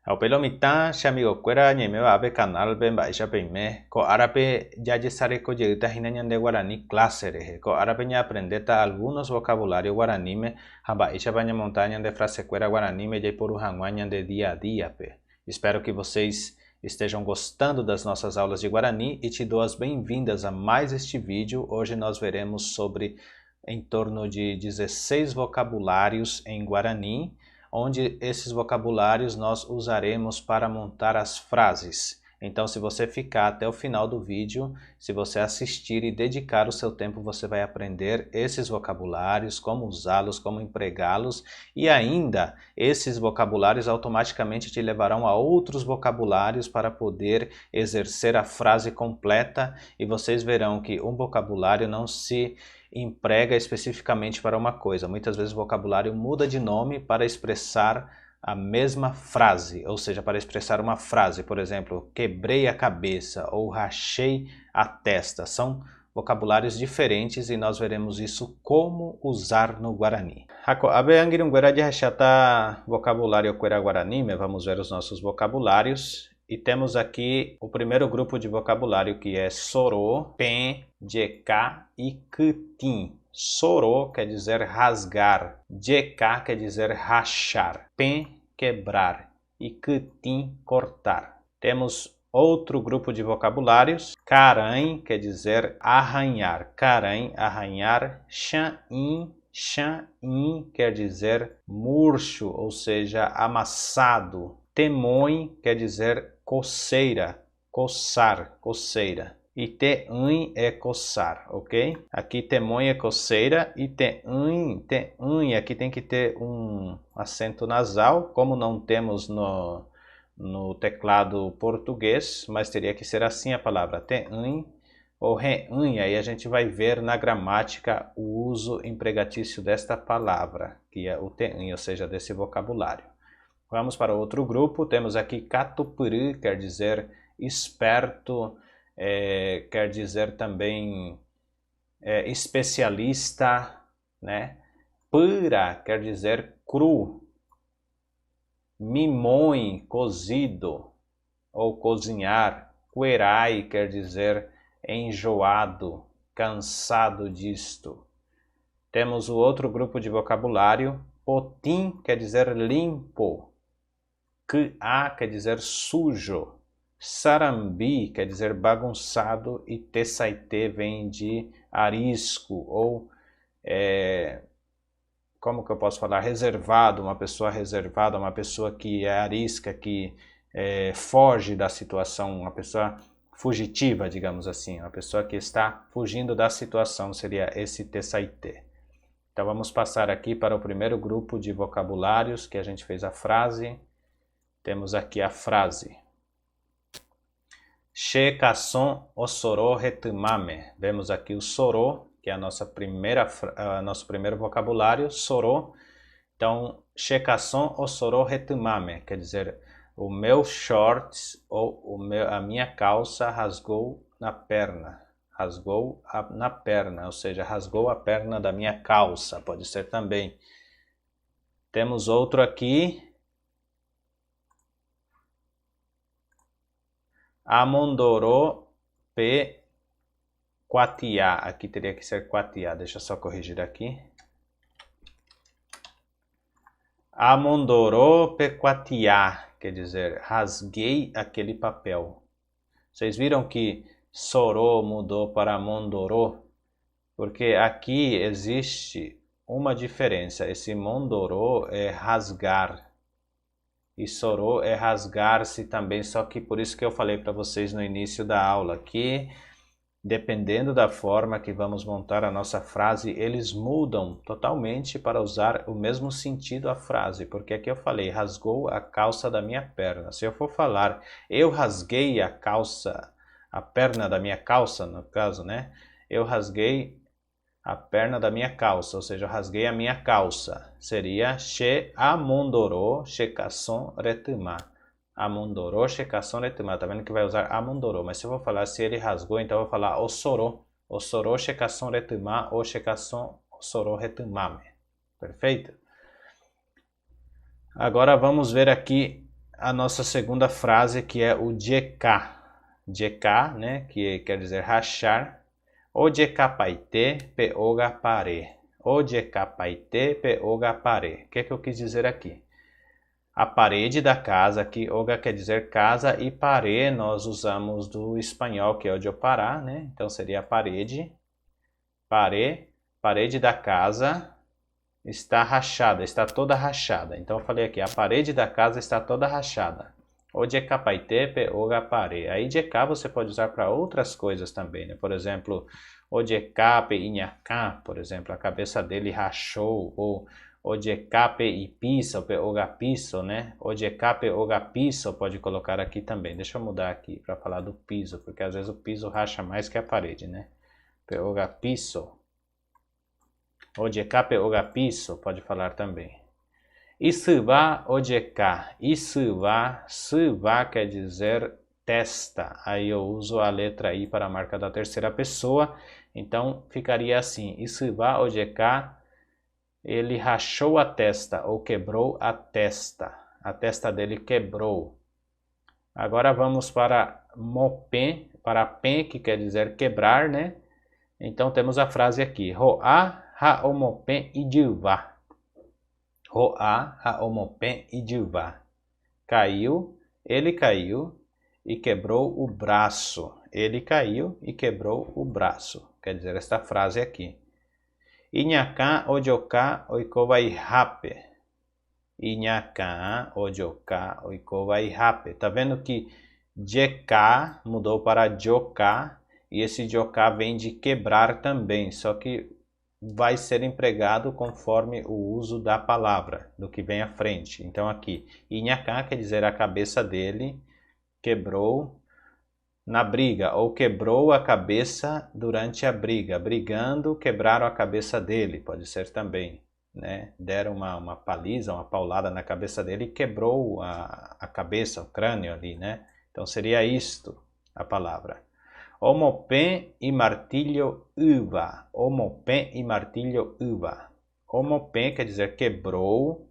Ao pelo mitã, chamigo quera, nheme abe canal ben baixa bem me. Co árabe ya sare ko jeta hinanya de guarani clase rehe. Co árabe ya aprendeta algunos vocabulario guarani me, baixa banha montanha de frase quera guarani me por hanguanha de dia a dia pe. Espero que vocês estejam gostando das nossas aulas de Guarani e te dou as bem-vindas a mais este vídeo. Hoje nós veremos sobre em torno de 16 vocabulários em Guarani, onde esses vocabulários nós usaremos para montar as frases. Então, se você ficar até o final do vídeo, se você assistir e dedicar o seu tempo, você vai aprender esses vocabulários, como usá-los, como empregá-los, e ainda esses vocabulários automaticamente te levarão a outros vocabulários para poder exercer a frase completa, e vocês verão que um vocabulário não se emprega especificamente para uma coisa. Muitas vezes o vocabulário muda de nome para expressar a mesma frase, ou seja, para expressar uma frase, por exemplo, quebrei a cabeça ou rachei a testa. São vocabulários diferentes e nós veremos isso como usar no Guarani. Vocabulário Guarani, vamos ver os nossos vocabulários. E temos aqui o primeiro grupo de vocabulário, que é sorô, pen, jeká e kutim. Sorô quer dizer rasgar, jeká quer dizer rachar, pen, quebrar e kutim, cortar. Temos outro grupo de vocabulários, caranha quer dizer arranhar, caranha, arranhar, xain, xain quer dizer murcho, ou seja, amassado. Temoi quer dizer coceira, coçar, coceira. E te'in é coçar, ok? Aqui temoi é coceira e te'in, aqui tem que ter um acento nasal, como não temos no teclado português, mas teria que ser assim a palavra te'in ou re'in. Aí a gente vai ver na gramática o uso empregatício desta palavra, que é o te'in, ou seja, desse vocabulário. Vamos para outro grupo, temos aqui catupuri, quer dizer esperto, quer dizer também especialista, né? Pura quer dizer cru, mimoi, cozido ou cozinhar, querai quer dizer enjoado, cansado disto. Temos o outro grupo de vocabulário, potim quer dizer limpo, K'a quer dizer sujo, sarambi quer dizer bagunçado e tessaite vem de arisco ou, como que eu posso falar, reservado, uma pessoa reservada, uma pessoa que é arisca, que foge da situação, uma pessoa fugitiva, digamos assim, uma pessoa que está fugindo da situação, seria esse tessaite. Então vamos passar aqui para o primeiro grupo de vocabulários, que a gente fez a frase. Temos aqui a frase. She kasson o sorô retumame. Vemos aqui o sorô, que é nosso primeiro vocabulário, sorô. Então, she kasson o sorô retumame, quer dizer, o meu shorts ou a minha calça rasgou na perna. Rasgou na perna, ou seja, rasgou a perna da minha calça, pode ser também. Temos outro aqui. Amondorô pe quatiá. Aqui teria que ser quatiá. Deixa eu só corrigir aqui. Amondorô pe quatiá. Quer dizer, rasguei aquele papel. Vocês viram que sorô mudou para amondorô? Porque aqui existe uma diferença. Esse mondorô é rasgar. E sorô é rasgar-se também, só que por isso que eu falei para vocês no início da aula, que dependendo da forma que vamos montar a nossa frase, eles mudam totalmente para usar o mesmo sentido a frase, porque aqui eu falei, rasgou a calça da minha perna. Se eu for falar, eu rasguei a calça, a perna da minha calça, no caso, né? Eu rasguei a perna da minha calça, ou seja, eu rasguei a minha calça. Seria she amondorô, she kasson retumá. Amondorô, she kasson retumá. Tá vendo que vai usar amondorô, mas se eu vou falar se ele rasgou, então eu vou falar ossorô. Ossorô, she kasson retumá, ou she kasson ossorô retumame. Perfeito? Agora vamos ver aqui a nossa segunda frase, que é o jeká. Jeká, né, que quer dizer rachar. O jeká paite pe oga pare. O jeká paite pe oga pare. O que eu quis dizer aqui? A parede da casa, aqui oga quer dizer casa, e pare nós usamos do espanhol, que é o de parar, né? Então seria a parede. Parede da casa está rachada, está toda rachada. Então eu falei aqui, a parede da casa está toda rachada. O jeká paite pe oga pare. Aí jeká você pode usar para outras coisas também, né? Por exemplo, o jeká pe inhaká, por exemplo, a cabeça dele rachou, ou o jeká pe ipiso pe oga piso, né? O jeká pe oga piso pode colocar aqui também. Deixa eu mudar aqui para falar do piso, porque às vezes o piso racha mais que a parede, né? Pe oga piso. O jeká pe oga piso pode falar também. Isuba o jeká. Isuba quer dizer testa. Aí eu uso a letra I para a marca da terceira pessoa. Então ficaria assim. Isuba o jeká. Ele rachou a testa ou quebrou a testa. A testa dele quebrou. Agora vamos para mopen, para pen, que quer dizer quebrar, né? Então temos a frase aqui. Roa ha o mopen ijuva. Roa ha o mopen ijuva. Caiu, ele caiu e quebrou o braço. Ele caiu e quebrou o braço. Quer dizer, esta frase aqui. Iñaka ojoka oikobai hape. Iñaka ojoka oikobai hape. Tá vendo que jeká mudou para joká, e esse joká vem de quebrar também, só que vai ser empregado conforme o uso da palavra, do que vem à frente. Então aqui, iñaka quer dizer a cabeça dele quebrou na briga, ou quebrou a cabeça durante a briga. Brigando, quebraram a cabeça dele, pode ser também, né? Deram uma paliza, uma paulada na cabeça dele e quebrou a cabeça, o crânio ali, né? Então seria isto a palavra. Homopen e martilho uva. Homopen e martilho uva. Homopen quer dizer quebrou.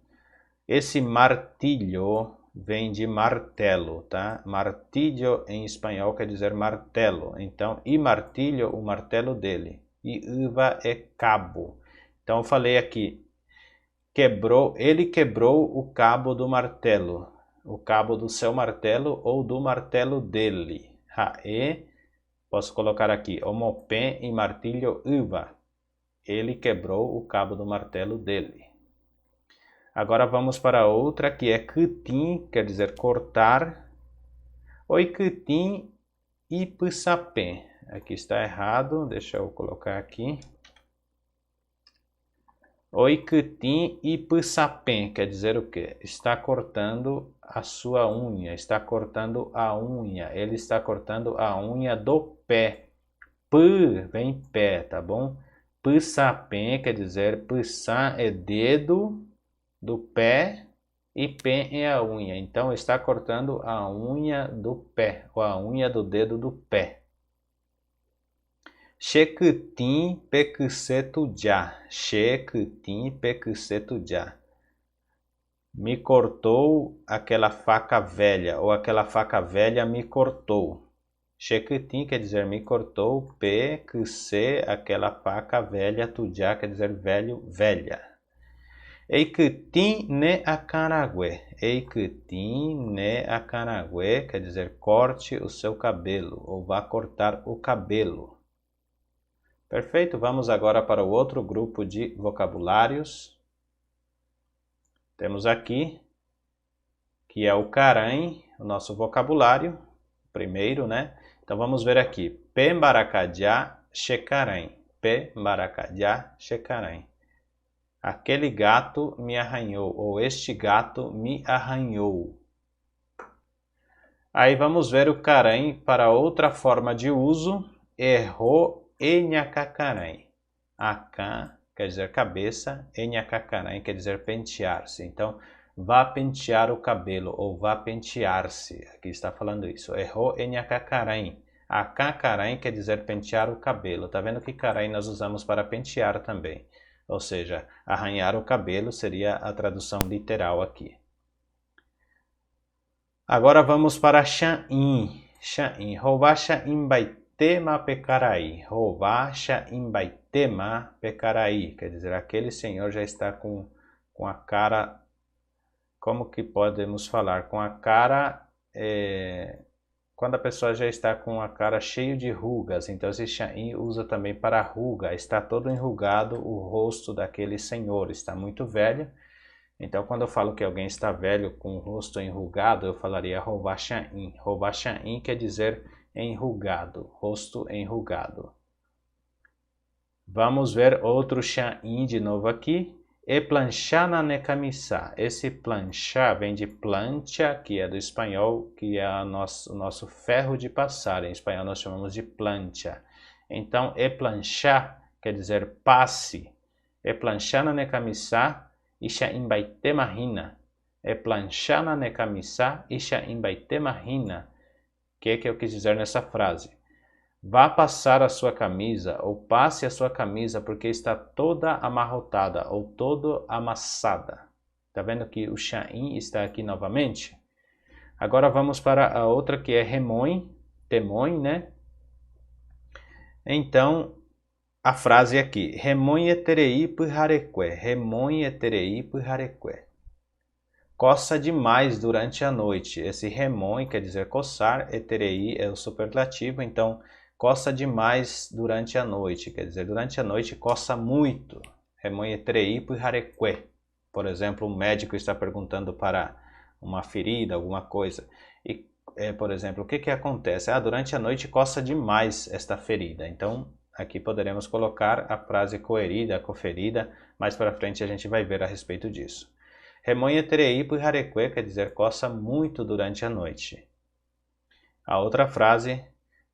Esse martilho vem de martelo, tá? Martilho em espanhol quer dizer martelo. Então, e martilho, o martelo dele. E uva é cabo. Então, eu falei aqui, ele quebrou o cabo do martelo. O cabo do seu martelo ou do martelo dele. Posso colocar aqui, homopen e martilho uva. Ele quebrou o cabo do martelo dele. Agora vamos para outra, que é kutin, quer dizer cortar. Oi kutin e pusapen. Aqui está errado, deixa eu colocar aqui. Oi kutin e pusapen, quer dizer o quê? Está cortando a sua unha, está cortando a unha. Ele está cortando a unha do pé. Pu vem pé, tá bom? Pusapen quer dizer, pusan é dedo do pé e pen é a unha. Então está cortando a unha do pé, ou a unha do dedo do pé. Shekutin pekusetuja. Shekutin pekusetuja. Me cortou aquela faca velha, ou aquela faca velha me cortou. Shekutin quer dizer me cortou, pekuse, aquela faca velha, tuja quer dizer velho, velha. Eikutin ne akanague. Eikutin ne akanague quer dizer corte o seu cabelo, ou vá cortar o cabelo. Perfeito, vamos agora para o outro grupo de vocabulários. Temos aqui, que é o caran, o nosso vocabulário, primeiro, né? Então vamos ver aqui, Pembaracajá Shekaran. Pembaracajá Shekaran. Aquele gato me arranhou, ou este gato me arranhou. Aí vamos ver o caran para outra forma de uso, errou enhacacaran. Acan quer dizer cabeça, enhacacaran quer dizer pentear-se. Então, vá pentear o cabelo, ou vá pentear-se. Aqui está falando isso, errou enhacacaran. Acacaran quer dizer pentear o cabelo. Tá vendo que caran nós usamos para pentear também. Ou seja, arranhar o cabelo seria a tradução literal aqui. Agora vamos para Xain. Xain. Rová Xain baitema pecaraí. Rová Xain baitema pecaraí. Quer dizer, aquele senhor já está com a cara... Como que podemos falar? Com a cara... quando a pessoa já está com a cara cheia de rugas. Então esse Xain usa também para ruga. Está todo enrugado o rosto daquele senhor. Está muito velho. Então, quando eu falo que alguém está velho com o rosto enrugado, eu falaria rová Xain. Rová Xain quer dizer enrugado, rosto enrugado. Vamos ver outro Xain de novo aqui. E planchar na necamissá. Esse planchar vem de plancha, que é do espanhol, que é o nosso ferro de passar. Em espanhol nós chamamos de plancha. Então, e planchar quer dizer passe. E planchar na necamissá. Isha imbaite mahina. É planchar na necamissá, isha imbaite mahina. O que eu quis dizer nessa frase? Vá passar a sua camisa, ou passe a sua camisa, porque está toda amarrotada, ou toda amassada. Tá vendo que o Xain está aqui novamente? Agora vamos para a outra que é remõe, temõe, né? Então... a frase aqui, remõe eterei puharequé, remõe eterei puharequé. Coça demais durante a noite. Esse remõe quer dizer coçar, eterei é o superlativo, então coça demais durante a noite, quer dizer, durante a noite coça muito. Remõe eterei puharequé. Por exemplo, um médico está perguntando para uma ferida, alguma coisa. E, por exemplo, o que acontece? Durante a noite coça demais esta ferida. Então, aqui poderemos colocar a frase coerida, coferida, mais para frente a gente vai ver a respeito disso. Remonha terei puharequé quer dizer coça muito durante a noite. A outra frase,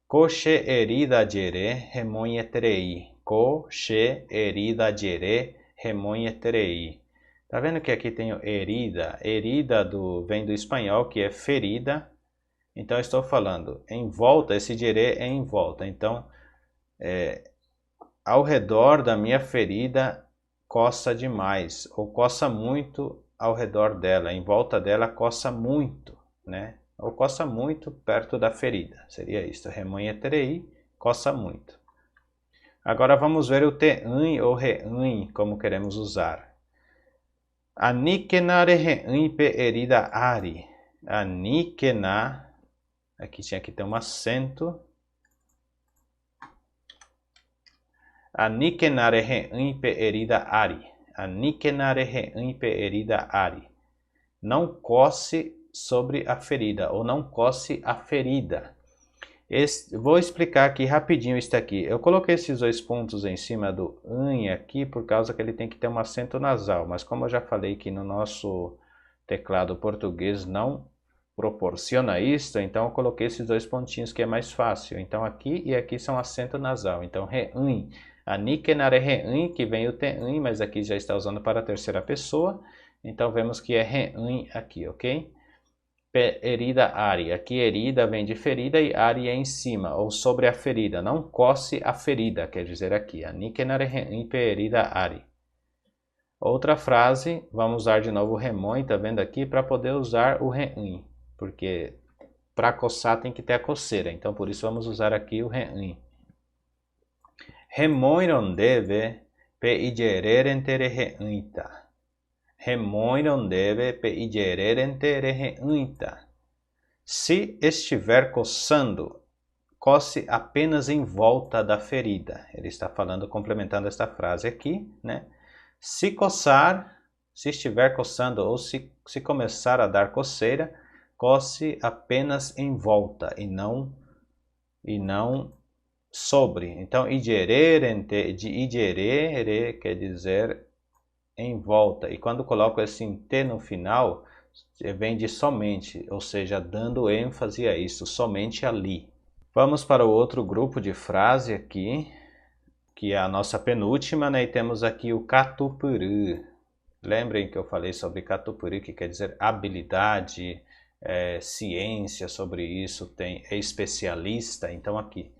coche erida jere remonha terei. Coche erida jere remonha terei. Tá vendo que aqui tem herida? Herida vem do espanhol, que é ferida. Então, eu estou falando em volta, esse jere é em volta. Então, ao redor da minha ferida coça demais, ou coça muito ao redor dela, em volta dela coça muito, né? Ou coça muito perto da ferida, seria isso. Remonha terei, coça muito. Agora vamos ver o te'in ou re'in, como queremos usar. Anikena re'in pe herida ari. Anikena, aqui tinha que ter um acento. Anikenare re'in pe herida ari. Anikenare re'in pe herida ari. Não coce sobre a ferida, ou não coce a ferida. Vou explicar aqui rapidinho isso aqui. Eu coloquei esses dois pontos em cima do in aqui, por causa que ele tem que ter um acento nasal. Mas como eu já falei que no nosso teclado português não proporciona isso, então eu coloquei esses dois pontinhos que é mais fácil. Então aqui e aqui são acento nasal. Então re'in. Anikenare re'in, que vem o te'in, mas aqui já está usando para a terceira pessoa. Então vemos que é re'in aqui, ok? Herida ari. Aqui herida vem de ferida e ari é em cima, ou sobre a ferida. Não coce a ferida, quer dizer aqui. Anikenare re'in pe herida ari. Outra frase, vamos usar de novo o remõe, tá vendo aqui? Para poder usar o re'in. Porque para coçar tem que ter a coceira. Então por isso vamos usar aqui o re'in. Remoiron deve pe igererente re'inta. Remoiron deve pe igererente re'inta. Se estiver coçando, coce apenas em volta da ferida. Ele está falando, complementando esta frase aqui, né? Se coçar, se estiver coçando ou se começar a dar coceira, coce apenas em volta e não sobre. Então, igererente, de igerere quer dizer em volta. E quando coloco esse t no final, vem de somente, ou seja, dando ênfase a isso, somente ali. Vamos para o outro grupo de frase aqui, que é a nossa penúltima, né? E temos aqui o catupuru. Lembrem que eu falei sobre catupuru, que quer dizer habilidade, ciência sobre isso, é especialista. Então aqui,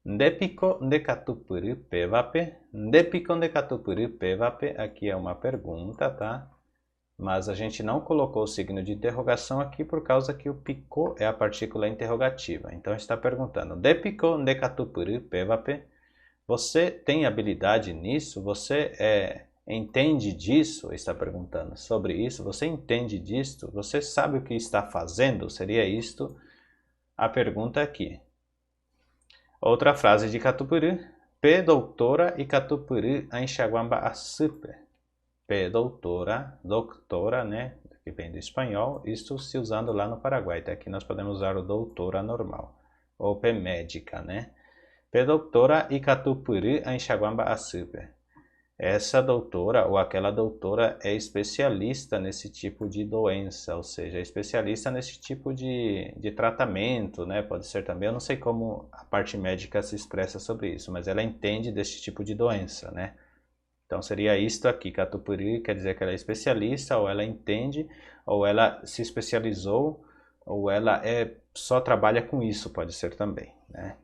ndepiko ndekatupuru pevape. Ndepiko ndekatupuru pevape. Aqui é uma pergunta, tá? mas a gente não colocou o signo de interrogação aqui por causa que o picô é a partícula interrogativa. Então está perguntando, de picô de catupuru pevape? Você tem habilidade nisso? Você entende disso? Está perguntando sobre isso. Você entende disto? Você sabe o que está fazendo? Seria isto a pergunta aqui. Outra frase de catupuru. P doutora e catupuru enxaguamba a super. P doutora, doutora, né? Que vem do espanhol. Isto se usando lá no Paraguai. Tá? Aqui nós podemos usar o doutora normal. Ou P médica, né? P doutora e catupuru enxaguamba a super. Essa doutora ou aquela doutora é especialista nesse tipo de doença, ou seja, é especialista nesse tipo de tratamento, né? Pode ser também, eu não sei como a parte médica se expressa sobre isso, mas ela entende desse tipo de doença, né? Então seria isto aqui, catupuru quer dizer que ela é especialista, ou ela entende, ou ela se especializou, ou ela só trabalha com isso, pode ser também, né?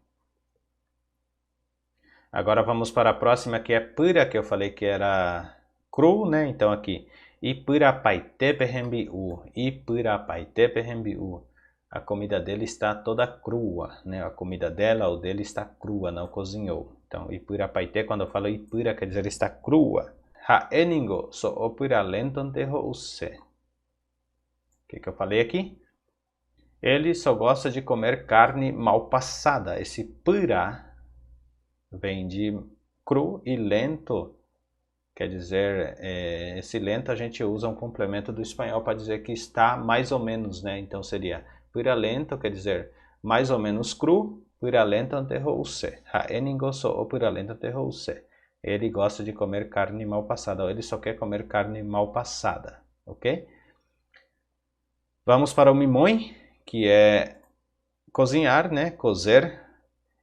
Agora vamos para a próxima, que é pura, que eu falei que era cru, né? Então aqui, Ipurapaitepehembiu, Ipurapaitepehembiu. A comida dele está toda crua, né? A comida dela ou dele está crua, não cozinhou. Então, Ipurapaite, quando eu falo Ipura, quer dizer está crua. Haeningo so opura lentonteho use. O que eu falei aqui? Ele só gosta de comer carne mal passada. Esse pura vem de cru e lento, quer dizer, esse lento a gente usa um complemento do espanhol para dizer que está mais ou menos, né? Então seria pura lento, quer dizer, mais ou menos cru, pura lento anterrouse. Haeningo so o pura lento anterrouse. Ele gosta de comer carne mal passada, ou ele só quer comer carne mal passada, ok? Vamos para o mimoi, que é cozinhar, né? Cozer.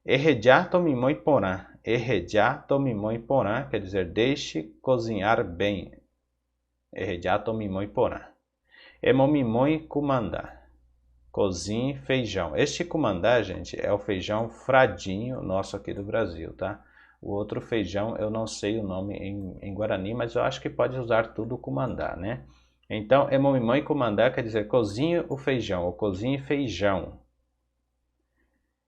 Errejato mimoi porã. Errejato mimoi porã quer dizer deixe cozinhar bem. Errejato mimoi porã. Emomimoi kumanda. Cozinhe feijão. Este kumandá, gente, é o feijão fradinho nosso aqui do Brasil, tá? O outro feijão eu não sei o nome em Guarani, mas eu acho que pode usar tudo kumandá, né? Então, emomimoi kumandá quer dizer cozinhe o feijão, ou cozinhe feijão.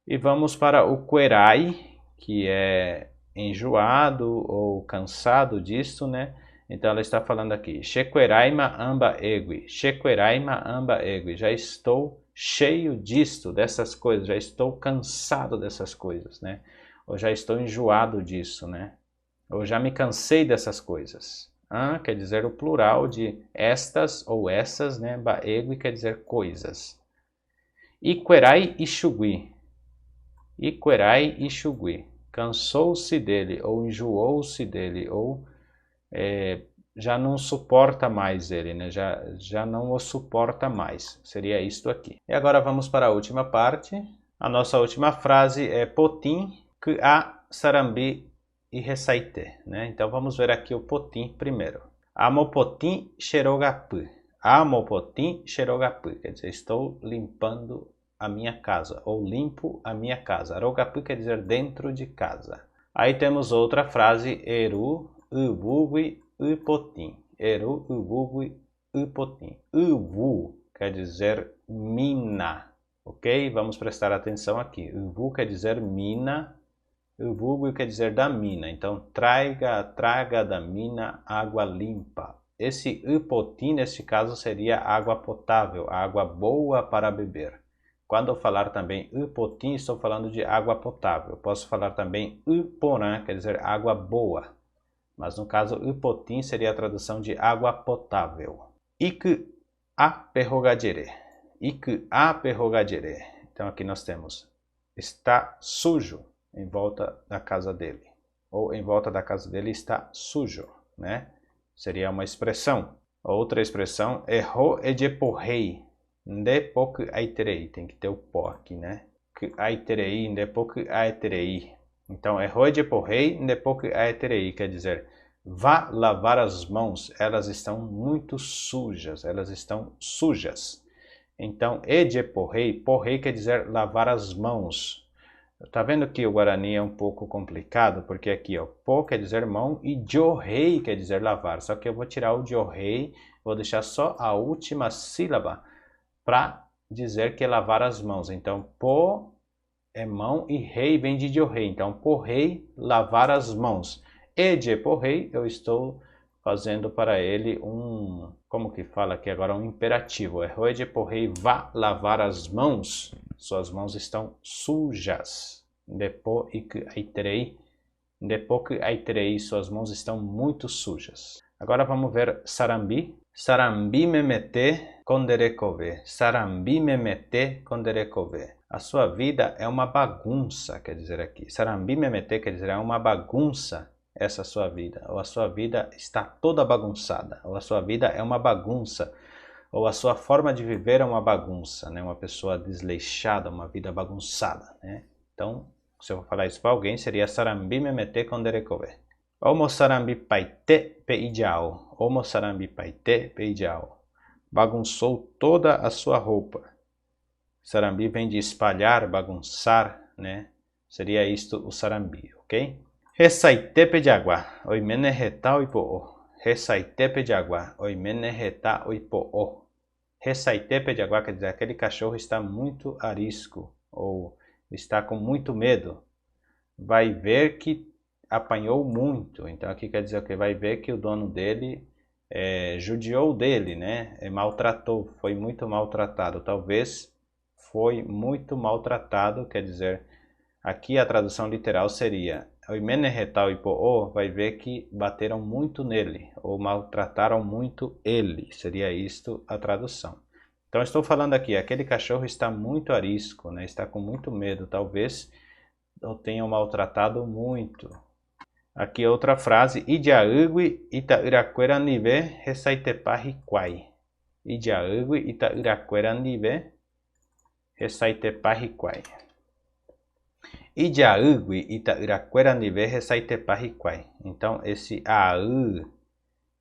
E vamos para o querai, que é enjoado ou cansado disso, né? Então ela está falando aqui, Shequeraima amba egui, Shequeraima amba egui, já estou cheio disto, dessas coisas, já estou cansado dessas coisas, né? Ou já estou enjoado disso, né? Ou já me cansei dessas coisas. Quer dizer o plural de estas ou essas, né? Baegui quer dizer coisas. Iquerai e xugui. Iquerai e xugui. Cansou-se dele, ou enjoou-se dele, ou já não suporta mais ele, né? Já não o suporta mais. Seria isto aqui. E agora vamos para a última parte. A nossa última frase é potim que a sarambi e ressaite, né? Então vamos ver aqui o potim primeiro. Amopotim xerogapu. Amopotim xerogapu. Quer dizer, estou limpando a minha casa, ou limpo a minha casa. Rogapu quer dizer dentro de casa. Aí temos outra frase, eru ubugui upotim. Eru ubugui upotim. Ubu quer dizer mina, ok? Vamos prestar atenção aqui. Ubu quer dizer mina, ubugui quer dizer da mina. Então, traga da mina água limpa. Esse upotim, neste caso, seria água potável, água boa para beber. Quando eu falar também upotim, estou falando de água potável. Posso falar também uporã, quer dizer água boa. Mas no caso, upotim seria a tradução de água potável. Ik a perrogadere. Ik a perrogadere. Então aqui nós temos, está sujo em volta da casa dele. Ou em volta da casa dele está sujo, né? Seria uma expressão. Outra expressão é ro ejeporrei. Ndepok aiterei, tem que ter o pó aqui, né? Aiterei, ndepok aiterei. Então, é roide porrei, ndepok aiterei, quer dizer, vá lavar as mãos, elas estão muito sujas, elas estão sujas. Então, eje porrei, porrei quer dizer lavar as mãos. Tá vendo que o Guarani é um pouco complicado? Porque aqui, ó, po quer dizer mão e jorrei quer dizer lavar. Só que eu vou tirar o jorrei, vou deixar só a última sílaba para dizer que é lavar as mãos. Então, po é mão e rei vem de jorrei. Então, porrei, lavar as mãos. E de porrei, eu estou fazendo para ele um, como que fala aqui agora, um imperativo. É de porrei, vá lavar as mãos. Suas mãos estão sujas. Depois que aiterei, suas mãos estão muito sujas. Agora vamos ver sarambi. Sarambi me mete konderekove. Sarambi me mete konderekove. A sua vida é uma bagunça, quer dizer aqui. Sarambi me mete quer dizer é uma bagunça essa sua vida. Ou a sua vida está toda bagunçada. Ou a sua vida é uma bagunça. Ou a sua forma de viver é uma bagunça, né? Uma pessoa desleixada, uma vida bagunçada, né? Então, se eu for falar isso para alguém, seria sarambi me mete konderekove. Omo sarambi paite peijao. Omo sarambi paite peijao. Bagunçou toda a sua roupa. Sarambi vem de espalhar, bagunçar, né? Seria isto o sarambi, ok? Resaitepe de água. Oimene reta oipo'o. Resaitepe de água. Oimene reta oipo'o. Resaitepe de água quer dizer aquele cachorro está muito arisco ou está com muito medo. Vai ver que apanhou muito. Então aqui quer dizer que vai ver que o dono dele judiou dele, né? Maltratou, foi muito maltratado. Talvez foi muito maltratado, quer dizer, aqui a tradução literal seria Oimene retal e po'o, vai ver que bateram muito nele, ou maltrataram muito ele. Seria isto a tradução. Então estou falando aqui, aquele cachorro está muito arisco, né? Está com muito medo, talvez o tenham maltratado muito. Aqui outra frase, Idiaugui Itairaquera nive resaitepa hiquai. Idiaugui Itairaquera nive resaitepa hiquai. Idiaugui Itairaquera nive resaitepa hiquai. Então esse aü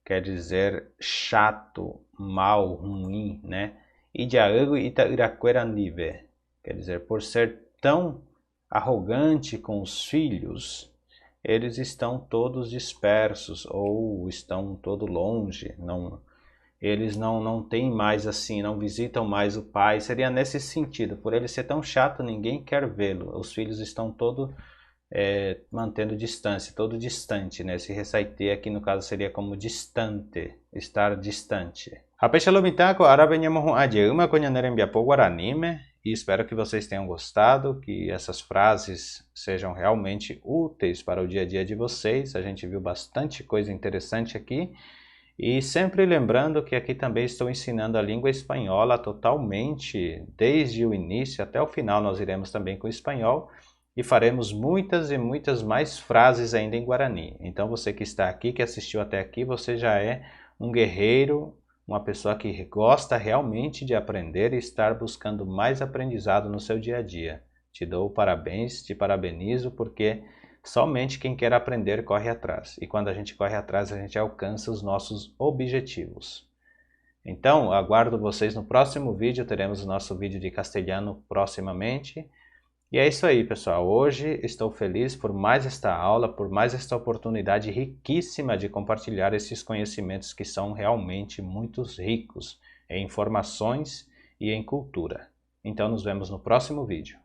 quer dizer chato, mal, ruim, né? Idiaugui Itairaquera nive quer dizer por ser tão arrogante com os filhos, eles estão todos dispersos ou estão todo longe, eles não têm mais assim, não visitam mais o pai, seria nesse sentido, por ele ser tão chato, ninguém quer vê-lo, os filhos estão todos mantendo distância, todo distante, né? Esse resaite aqui no caso seria como distante, estar distante. Rapeshalobitako, arabenhamos uma conhanerembiapo guaranime. E espero que vocês tenham gostado, que essas frases sejam realmente úteis para o dia a dia de vocês. A gente viu bastante coisa interessante aqui. E sempre lembrando que aqui também estou ensinando a língua espanhola totalmente, desde o início até o final nós iremos também com o espanhol. E faremos muitas e muitas mais frases ainda em Guarani. Então você que está aqui, que assistiu até aqui, você já é um guerreiro, uma pessoa que gosta realmente de aprender e estar buscando mais aprendizado no seu dia a dia. Te dou parabéns, te parabenizo, porque somente quem quer aprender corre atrás. E quando a gente corre atrás, a gente alcança os nossos objetivos. Então, aguardo vocês no próximo vídeo, teremos o nosso vídeo de castelhano proximamente. E é isso aí, pessoal. Hoje estou feliz por mais esta aula, por mais esta oportunidade riquíssima de compartilhar esses conhecimentos que são realmente muito ricos em informações e em cultura. Então, nos vemos no próximo vídeo.